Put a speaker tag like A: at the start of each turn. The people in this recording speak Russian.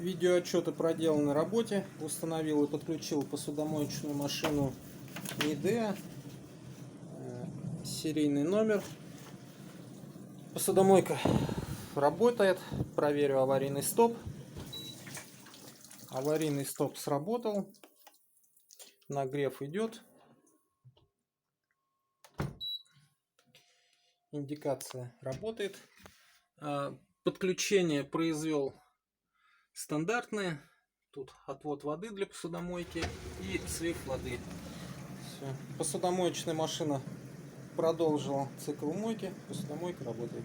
A: Видеоотчет о проделанной работе. Установил и подключил посудомоечную машину Midea. Серийный номер. Посудомойка работает. Проверю аварийный стоп. Аварийный стоп сработал. Нагрев идет. Индикация работает. Подключение произвел стандартное. Тут отвод воды для посудомойки и слив воды. Все. Посудомоечная машина продолжила цикл мойки. Посудомойка работает.